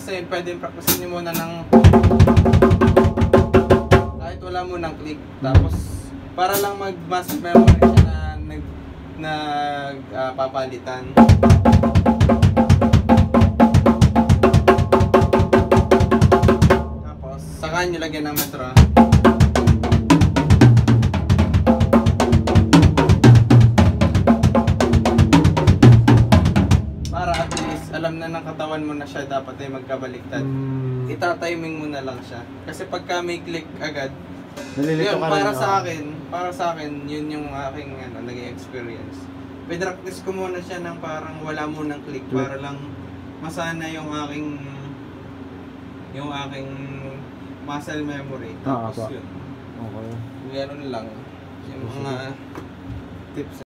practicein, pwede practicein nyo muna ng kahit wala munang click. Tapos, para lang mag-muscle memory siya na papalitan. Tapos, saka nyo lagyan ng metro. Alam na ng katawan mo na siya dapat ay magkabaliktad. Ita-timing mo na lang siya. Kasi pagka may click agad, yun, para sa akin, yun yung aking naging experience. Pinractice ko muna siya ng parang wala munang click para lang masana yung aking muscle memory. Tapos yun. Okay. Meron lang yung mga tips.